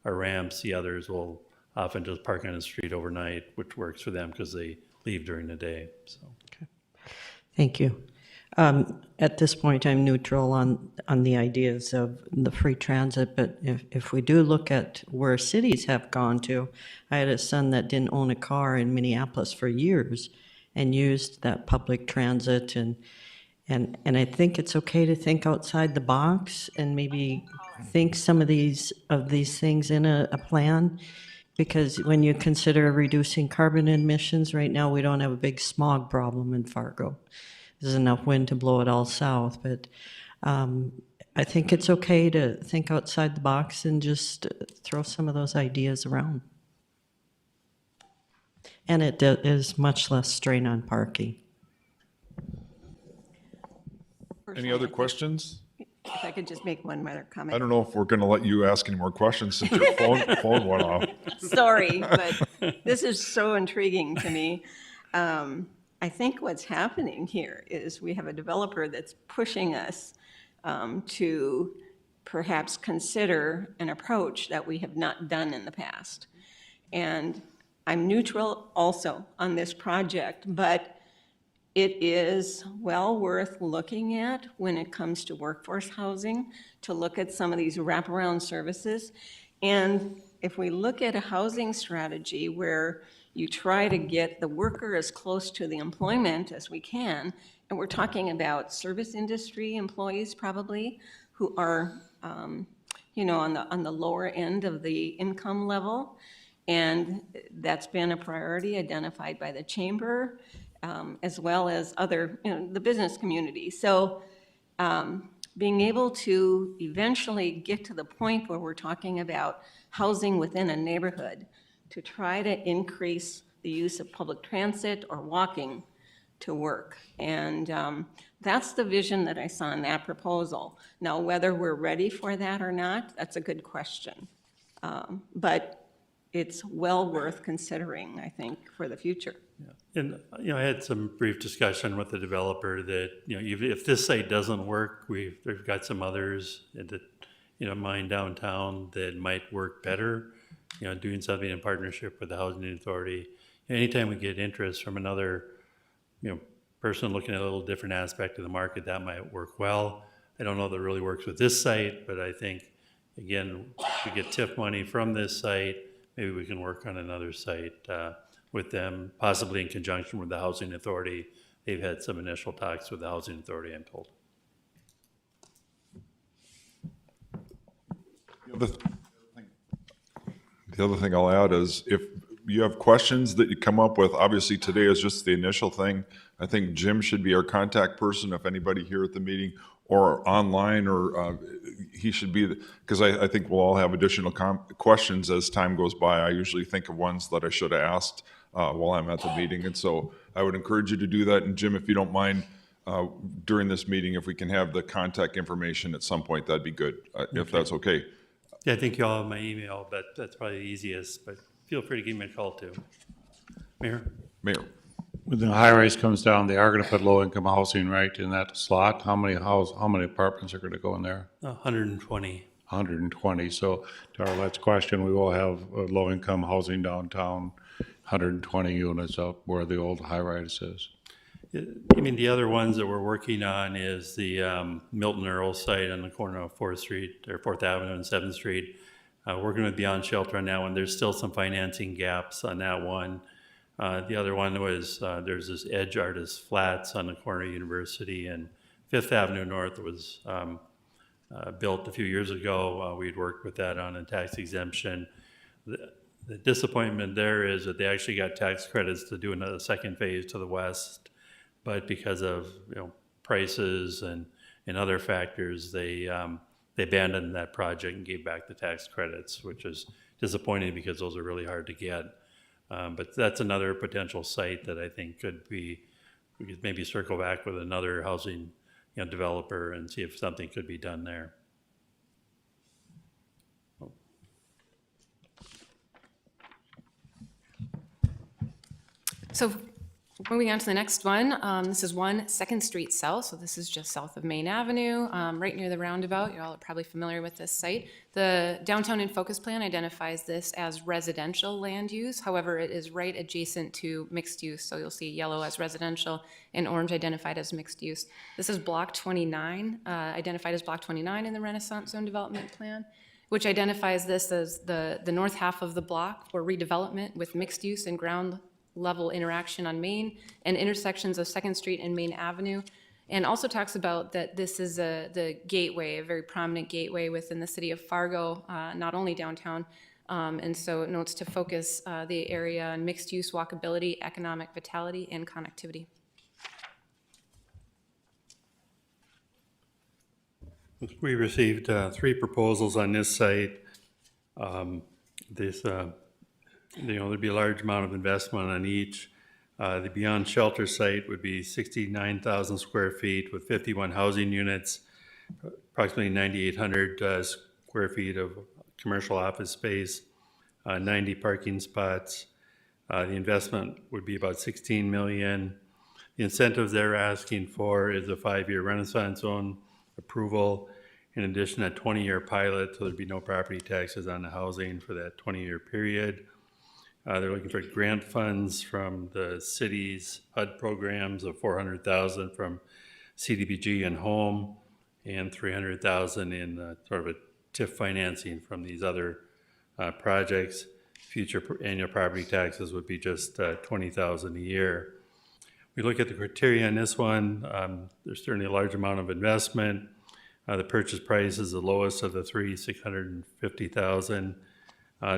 ramps. The others will often just park on the street overnight, which works for them because they leave during the day, so. Okay. Thank you. At this point, I'm neutral on the ideas of the free transit, but if we do look at where cities have gone to, I had a son that didn't own a car in Minneapolis for years and used that public transit, and I think it's okay to think outside the box and maybe think some of these things in a plan, because when you consider reducing carbon emissions, right now we don't have a big smog problem in Fargo. There's enough wind to blow it all south, but I think it's okay to think outside the box and just throw some of those ideas around. And it is much less strain on parking. Any other questions? if I could just make one other I comment. don't know if we're going to let you ask any more questions since your phone went off. Sorry, but this is so intriguing to me. I think what's happening here is we have a developer that's pushing us to perhaps consider an approach that we have not done in the past. And I'm neutral also on this project, but it is well worth looking at when it comes to workforce housing, to look at some of these wraparound services. And if we look at a housing strategy where you try to get the worker as close to the employment as we can, and we're talking about service industry employees probably, who are, you know, on the lower end of the income level, and that's been a priority identified by the chamber, as well as other, you know, the business community. So being able to eventually get to the point where we're talking about housing within a neighborhood to try to increase the use of public transit or walking to work. And that's the vision that I saw in that proposal. Now, whether we're ready for that or not, that's a good question. But it's well worth considering, I think, for the future. And, you know, I had some brief discussion with the developer that, you know, if this site doesn't work, we've got some others that, you know, mine downtown that might work better, you know, doing something in partnership with the Housing Authority. Anytime we get interest from another, you know, person looking at a little different aspect of the market, that might work well. I don't know if it really works with this site, but I think, again, if we get TIF money from this site, maybe we can work on another site with them, possibly in conjunction with the Housing Authority. They've had some initial talks with the Housing Authority, I'm told. The other thing I'll add is if you have questions that you come up with, obviously today is just the initial thing. I think Jim should be our contact person if anybody here at the meeting or online, or he should be, because I think we'll all have additional questions as time goes by. I usually think of ones that I should have asked while I'm at the meeting. And so I would encourage you to do that. And Jim, if you don't mind, during this meeting, if we can have the contact information at some point, that'd be good, if that's okay. Yeah, I think you all have my email, but that's probably the easiest, but feel free to give me a call too. Mayor? Mayor. When the high rise comes down, they are gonna put low-income housing right in that slot. How many apartments are gonna go in there? 120. 120. So to Arlette's question, we will have low-income housing downtown, 120 units up where the old high rise is. I mean, the other ones that we're working on is the Milton Earl site on the corner of 4th Street, or 4th Avenue and 7th Street. Working with Beyond Shelter on that one. There's still some financing gaps on that one. The other one was, there's this Edge Artist Flats on the corner of University and 5th Avenue North that was built a few years ago. We'd worked with that on a tax exemption. The disappointment there is that they actually got tax credits to do another second phase to the west, but because of, you know, prices and other factors, they abandoned that project and gave back the tax credits, which is disappointing because those are really hard to get. But that's another potential site that I think could be, we could maybe circle back with another housing, you know, developer and see if something could be done there. So moving on to the next one, this is 1 2nd Street South, so this is just south of Main Avenue, right near the roundabout. You all are probably familiar with this site. The Downtown in Focus Plan identifies this as residential land use. However, it is right adjacent to mixed use, so you'll see yellow as residential and orange identified as mixed use. This is Block 29, identified as Block 29 in the Renaissance Zone Development Plan, which identifies this as the north half of the block for redevelopment with mixed use and ground level interaction on Main and intersections of 2nd Street and Main Avenue, and also talks about that this is the gateway, a very prominent gateway within the city of Fargo, not only downtown, and so it notes to focus the area on mixed-use walkability, economic vitality, and connectivity. We received 3 proposals on this site. You know, there'd be a large amount of investment on each. The Beyond Shelter site would be 69,000 square feet with 51 housing units, approximately 9,800 square feet of commercial office space, 90 parking spots. The investment would be about $16 million. The incentives they're asking for is a 5-year Renaissance zone approval. In addition, a 20-year pilot, so there'd be no property taxes on the housing for that 20-year period. They're looking for grant funds from the city's HUD programs of $400,000 from CDBG and home, and $300,000 in sort of a TIF financing from these other projects. Future annual property taxes would be just $20,000 a year. We look at the criteria on this one. There's certainly a large amount of investment. The purchase price is the lowest of the three, $650,000.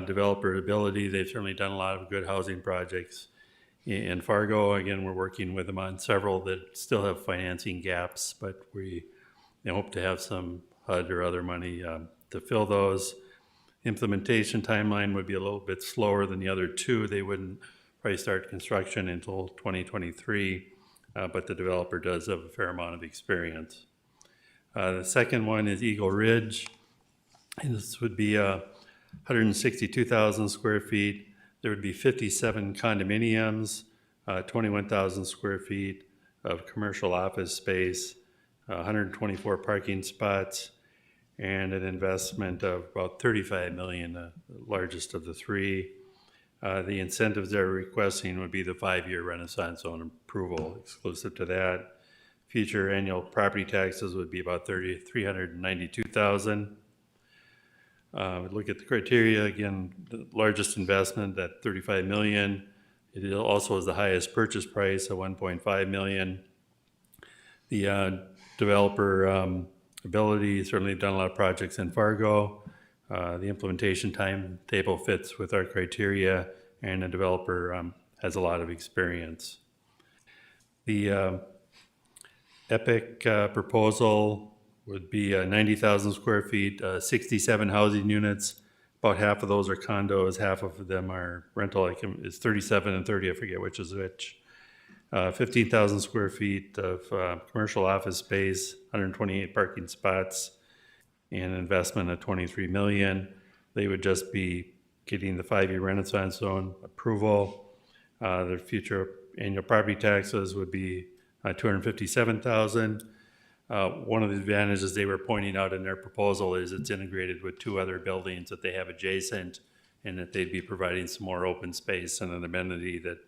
Developer ability, they've certainly done a lot of good housing projects in Fargo. Again, we're working with them on several that still have financing gaps, but we hope to have some HUD or other money to fill those. Implementation timeline would be a little bit slower than the other two. They wouldn't probably start construction until 2023, but the developer does have a fair amount of experience. The second one is Eagle Ridge, and this would be 162,000 square feet. There would be 57 condominiums, 21,000 square feet of commercial office space, 124 parking spots, and an investment of about $35 million, the largest of the three. The incentives they're requesting would be the 5-year Renaissance zone approval exclusive to that. Future annual property taxes would be about $392,000. Look at the criteria again. The largest investment at $35 million. It also is the highest purchase price of $1.5 million. The developer ability, certainly done a lot of projects in Fargo. The implementation timetable fits with our criteria, and the developer has a lot of experience. The EPIC proposal would be 90,000 square feet, 67 housing units. About half of those are condos, half of them are rental. It's 37 and 30, I forget which is which. 15,000 square feet of commercial office space, 128 parking spots, and an investment of $23 million. They would just be getting the 5-year Renaissance zone approval. Their future annual property taxes would be $257,000. One of the advantages they were pointing out in their proposal is it's integrated with 2 other buildings that they have adjacent, and that they'd be providing some more open space and an amenity that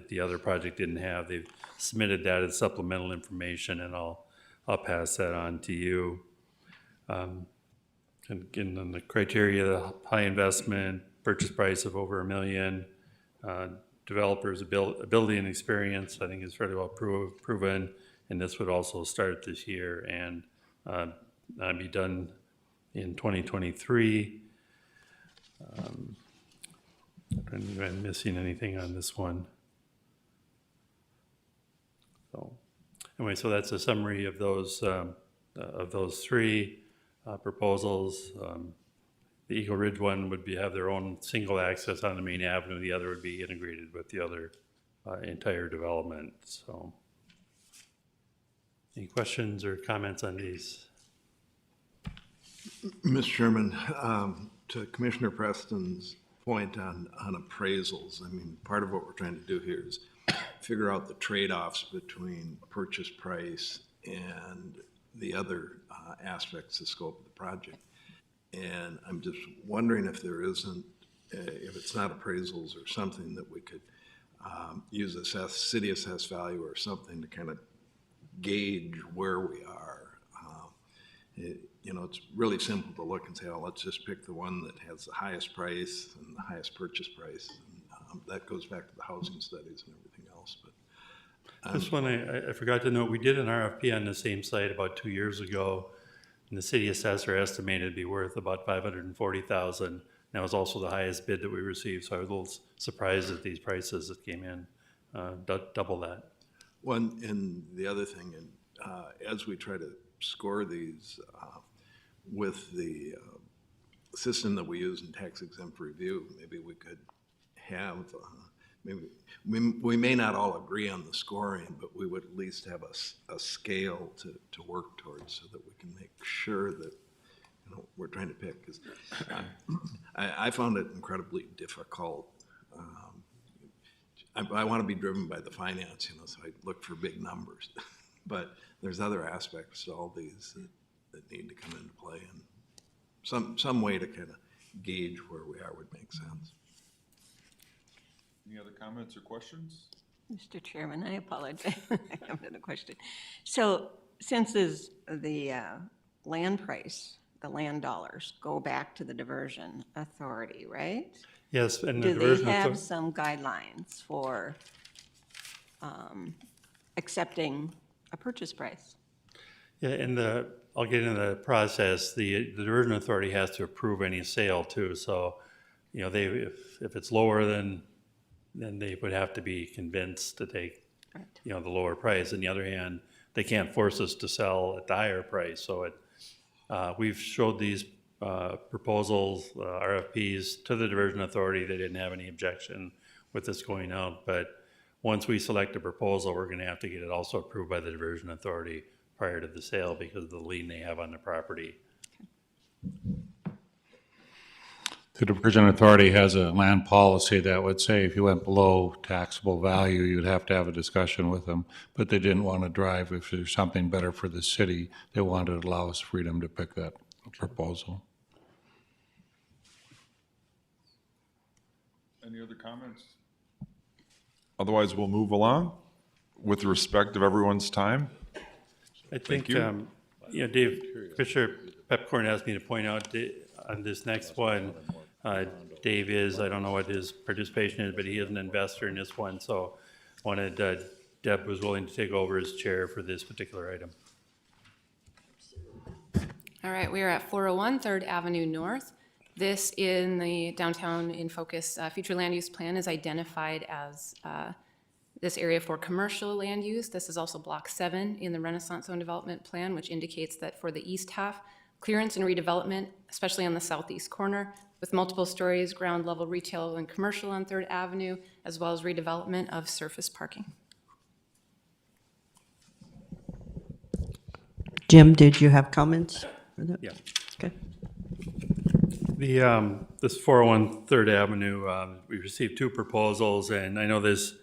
the other project didn't have. They've submitted that as supplemental information, and I'll pass that on to you. And again, on the criteria, the high investment, purchase price of over $1 million, developers' ability and experience, I think is fairly well proven. And this would also start this year and be done in 2023. I don't think I'm missing anything on this one. So anyway, so that's a summary of those 3 proposals. The Eagle Ridge one would have their own single access on the main avenue. The other would be integrated with the other entire development. So. Any questions or comments on these? Mr. Chairman, to Commissioner Preston's point on appraisals, I mean, part of what we're trying to do here is figure out the trade-offs between purchase price and the other aspects of scope of the project. And I'm just wondering if there isn't, if it's not appraisals or something that we could use city assessed value or something to kind of gauge where we are. It's really simple to look and say, oh, let's just pick the one that has the highest price and the highest purchase price. And, that goes back to the housing studies and everything else. But this one, I forgot to note, we did an RFP on the same site about 2 years ago, and the city assessor estimated it'd be worth about $540,000. That was also the highest bid that we received, so I was a little surprised at these prices that came in, double that. One, and the other thing, and as we try to score these with the system that we use in tax exempt review, maybe we could have maybe, we may not all agree on the scoring, but we would at least have a scale to work towards so that we can make sure that, you know, we're trying to pick. 'Cause I found it incredibly difficult. I want to be driven by the finance, you know, so I look for big numbers. But there's other aspects to all these that need to come into play, and some way to kind of gauge where we are would make sense. Any other comments or questions? Mr. Chairman, I apologize. I have another question. So since the land price, the land dollars go back to the diversion authority, right? Yes, and the Do they diversion have authority. some guidelines for accepting a purchase price? Yeah, and I'll get into the process. The diversion authority has to approve any sale too. So, you know, if it's lower then they would have to be convinced to take, Right. you know, the lower price. On the other hand, they can't force us to sell at the higher price. So we've showed these proposals, RFPs to the diversion authority. They didn't have any objection with this going out. But once we select a proposal, we're going to have to get it also approved by the diversion authority prior to the sale because of the lien they have on the property. The diversion authority has a land policy that would say if you went below taxable value, you'd have to have a discussion with them. But they didn't want to drive if there's something better for the city. They wanted to allow us freedom to pick that proposal. Any other comments? Otherwise, we'll move along with respect of everyone's time. I think, you. you know, Dave, Commissioner Pepcorn asked me to point out on this next one, Dave is, I don't know what his participation is, but he is an investor in this one. So wanted, Deb was willing to take over as chair for this particular item. All right, we are at 401 3rd Avenue North. This in the downtown in focus future land use plan is identified as this area for commercial land use. This is also block 7 in the Renaissance Zone Development Plan, which indicates that for the east half, clearance and redevelopment, especially on the southeast corner, with multiple stories, ground level retail and commercial on 3rd Avenue, as well as redevelopment of surface parking. Jim, did you have comments for that? Yeah. Okay. This 401 3rd Avenue, we received 2 proposals, and I know this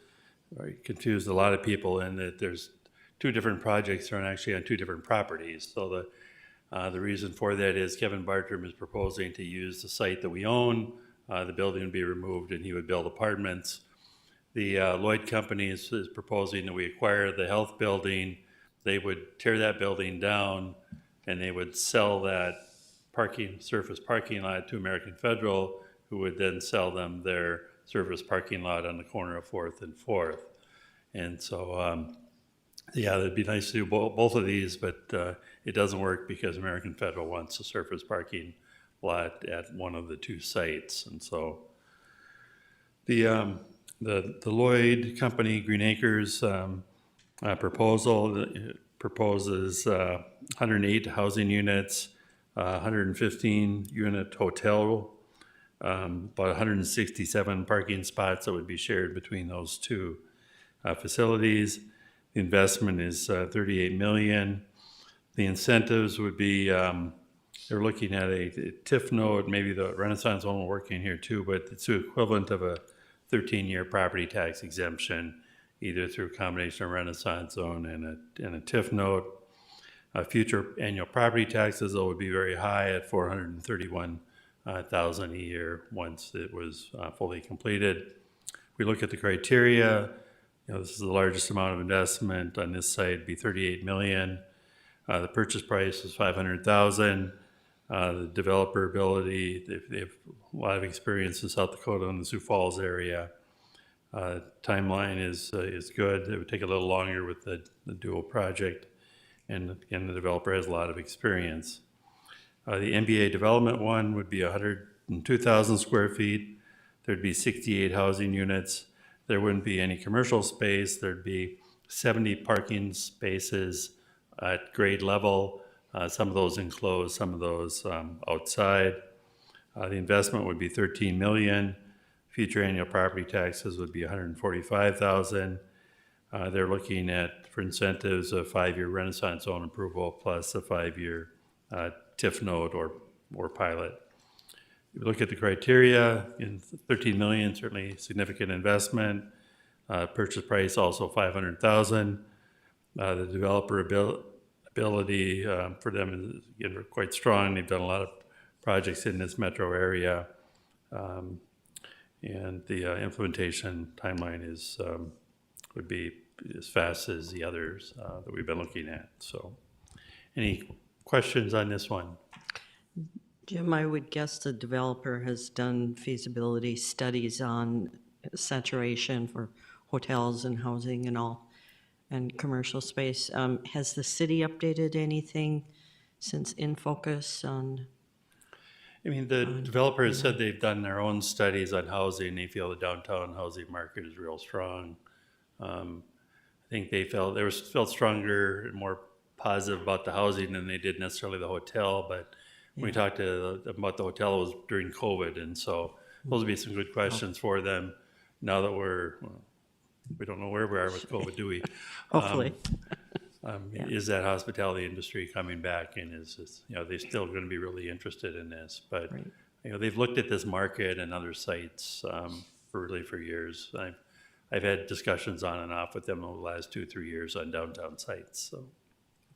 confused a lot of people in that there's 2 different projects that are actually on 2 different properties. So the reason for that is Kevin Bartram is proposing to use the site that we own. The building would be removed and he would build apartments. The Lloyd Company is proposing that we acquire the health building. They would tear that building down and they would sell that surface parking lot to American Federal, who would then sell them their surface parking lot on the corner of 4th and 4th. And so, yeah, it'd be nice to do both of these, but it doesn't work because American Federal wants a surface parking lot at one of the 2 sites. And so the Lloyd Company Green Acres proposal proposes 108 housing units, 115 unit hotel, about 167 parking spots that would be shared between those 2 facilities. The investment is $38 million. The incentives would be, they're looking at a TIF note, maybe the Renaissance one will work in here too, but it's the equivalent of a 13-year property tax exemption, either through a combination of Renaissance zone and a TIF note. Future annual property taxes, though, would be very high at $431,000 a year once it was fully completed. We look at the criteria. You know, this is the largest amount of investment on this site, it'd be $38 million. The purchase price is $500,000. The developer ability, they have a lot of experience in South Dakota and the Sioux Falls area. Timeline is good. It would take a little longer with the dual project. And again, the developer has a lot of experience. The NBA development one would be 102,000 square feet. There'd be 68 housing units. There wouldn't be any commercial space. There'd be 70 parking spaces at grade level. Some of those enclosed, some of those outside. The investment would be $13 million. future annual property taxes would be $145,000. They're looking at, for incentives, a 5-year Renaissance zone approval plus a 5-year TIF node or pilot. If you look at the criteria, in 13 million, certainly significant investment. Purchase price also 500,000. The developer ability for them is again, quite strong. They've done a lot of projects in this metro area. And the implementation timeline is would be as fast as the others that we've been looking at. So any questions on this one? Jim, I would guess the developer has done feasibility studies on saturation for hotels and housing and all, and commercial space. Has the city updated anything since In Focus on? I mean, the developer has said they've done their own studies on housing. They feel the downtown housing market is real strong. I think they felt stronger and more positive about the housing than they did necessarily the hotel. But when we talked to them about the hotel, it was during COVID, and so those would be some good questions for them. Now that we don't know where we are with COVID, do we? Hopefully. Is that hospitality industry coming back, and is this, they're still going to be really interested in this? But they've looked at this market and other sites for years. I've had discussions on and off with them over the last 2-3 years on downtown sites. So,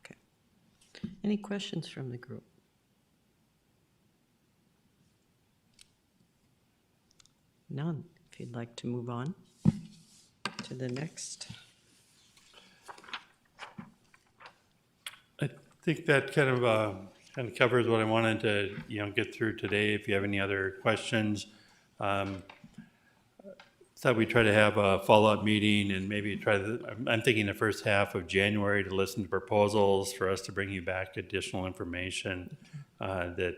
okay. Any questions from the group? None. If you'd like to move on to the next. I think that kind of covers what I wanted to get through today. If you have any other questions, thought we'd try to have a follow-up meeting and maybe I'm thinking the first half of January to listen to proposals for us to bring you back additional information that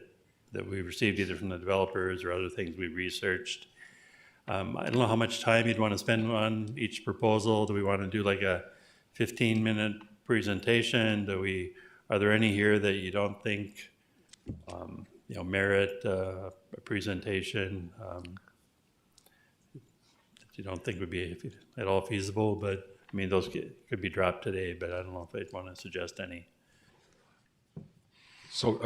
we received either from the developers or other things we researched. I don't know how much time you'd want to spend on each proposal. Do we want to do like a 15-minute presentation? Are there any here that you don't think merit a presentation? That you don't think would be at all feasible? But I mean, those could be dropped today. But I don't know if I'd want to suggest any. So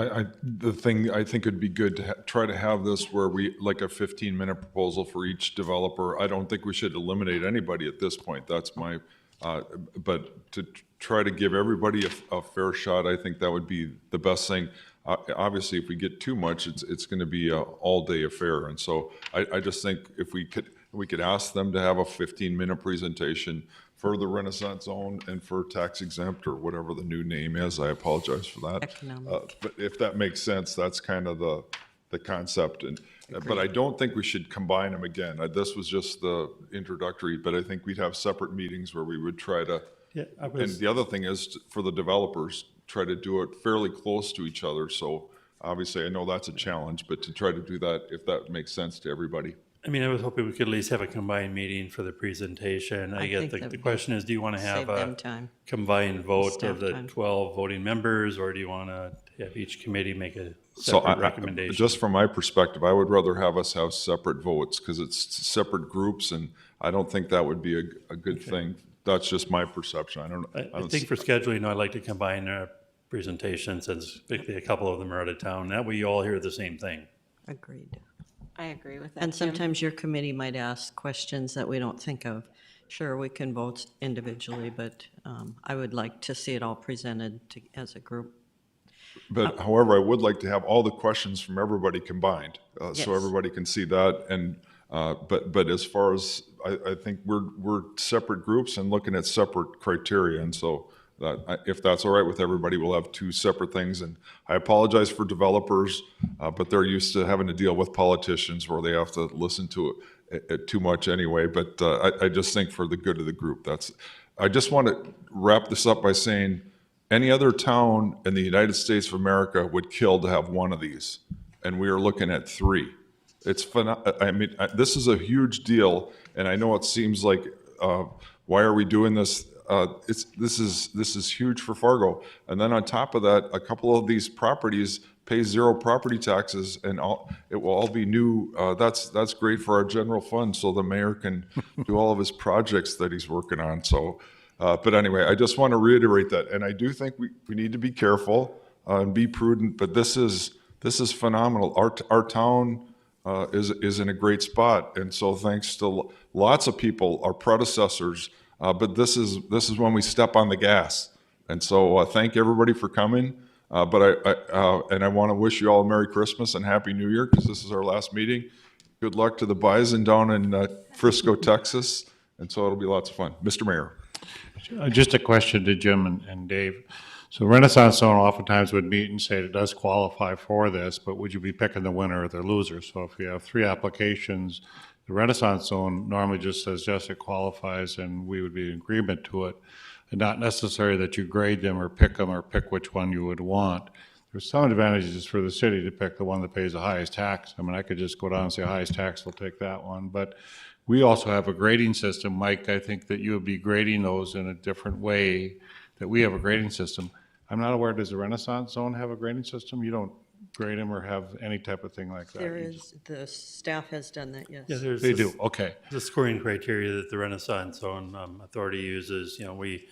the thing I think it'd be good to try to have this where we, like a 15-minute proposal for each developer. I don't think we should eliminate anybody at this point. That's my, but to try to give everybody a fair shot, I think that would be the best thing. Obviously, if we get too much, it's going to be an all-day affair. And so I just think if we could ask them to have a 15-minute presentation for the Renaissance Zone and for tax exempt or whatever the new name is. I apologize for that. But if that makes sense, that's kind of the concept. But I don't think we should combine them again. This was just the introductory, but I think we'd have separate meetings where we would try to. And the other thing is for the developers, try to do it fairly close to each other. So obviously, I know that's a challenge, but to try to do that, if that makes sense to everybody. I mean, I was hoping we could at least have a combined meeting for the presentation. I get the question is, do you want to have a combined vote of the 12 voting members, or do you want to have each committee make a separate recommendation? Just from my perspective, I would rather have us have separate votes because it's separate groups, and I don't think that would be a good thing. That's just my perception. I think for scheduling, I'd like to combine our presentations since a couple of them are out of town. That way you all hear the same thing. Agreed. I agree with that. And sometimes your committee might ask questions that we don't think of. Sure, we can vote individually, but I would like to see it all presented as a group. But however, I would like to have all the questions from everybody combined, so everybody can see that. And but as far as I think we're separate groups and looking at separate criteria, and so if that's all right with everybody, we'll have two separate things. And I apologize for developers, but they're used to having to deal with politicians where they have to listen to it too much anyway. But I just think for the good of the group, I just want to wrap this up by saying any other town in the United States of America would kill to have one of these, and we are looking at 3. It's I mean, this is a huge deal, and I know it seems like why are we doing this? this is huge for Fargo. And then on top of that, a couple of these properties pay zero property taxes, and it will all be new. That's great for our general fund, so the mayor can do all of his projects that he's working on. So, but anyway, I just want to reiterate that, and I do think we need to be careful and be prudent. But this is phenomenal. Our town is in a great spot, and so thanks to lots of people, our predecessors. But this is when we step on the gas, and so thank everybody for coming. But I want to wish you all a Merry Christmas and Happy New Year, because this is our last meeting. Good luck to the Bison down in Frisco, Texas, and so it'll be lots of fun. Mr. Mayor. Just a question to Jim and Dave. So Renaissance Zone oftentimes would meet and say it does qualify for this, but would you be picking the winner or the loser? So if you have 3 applications, the Renaissance Zone normally just says, yes, it qualifies, and we would be in agreement to it. And not necessary that you grade them or pick which one you would want. There's some advantages for the city to pick the one that pays the highest tax. I mean, I could just go down and say highest tax, we'll take that one. But we also have a grading system. Mike, I think that you would be grading those in a different way that we have a grading system. I'm not aware, does the Renaissance Zone have a grading system? You don't grade them or have any type of thing like that? There is, the staff has done that, yes. Yeah, They do, okay. the scoring criteria that the Renaissance Zone Authority uses. We,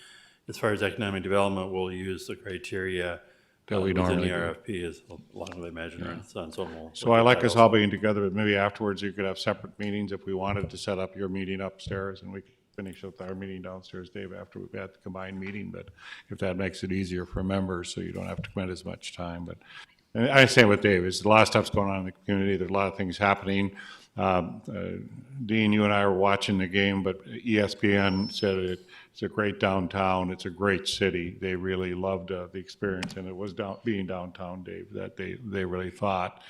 as far as economic development, will use the criteria That we within normally the do. RFP, as long as I imagine Renaissance Zone will. So I like us all being together, but maybe afterwards you could have separate meetings if we wanted to set up your meeting upstairs and we could finish up our meeting downstairs, Dave, after we've had the combined meeting. But if that makes it easier for members, so you don't have to commit as much time. But and I say with Dave, is a lot of stuff's going on in the community. There's a lot of things happening. Dean, you and I were watching the game, but ESPN said it's a great downtown. It's a great city. They really loved the experience, and it was being downtown, Dave, that they really thought.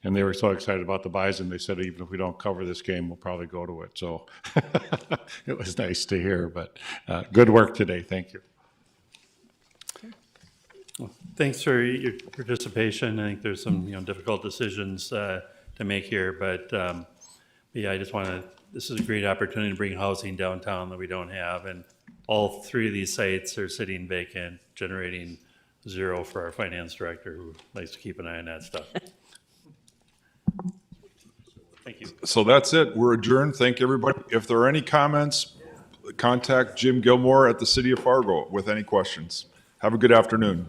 And they were so excited about the Bison, they said, even if we don't cover this game, we'll probably go to it. So it was nice to hear, but good work today. Thank you. Well, thanks for your participation. I think there's some difficult decisions to make here, but yeah, I just want to. This is a great opportunity to bring housing downtown that we don't have, and all 3 of these sites are sitting vacant, generating 0 for our finance director, who likes to keep an eye on that stuff. Thank you. So that's it. We're adjourned. Thank everybody. If there are any comments, contact Jim Gilmore at the City of Fargo with any questions. Have a good afternoon.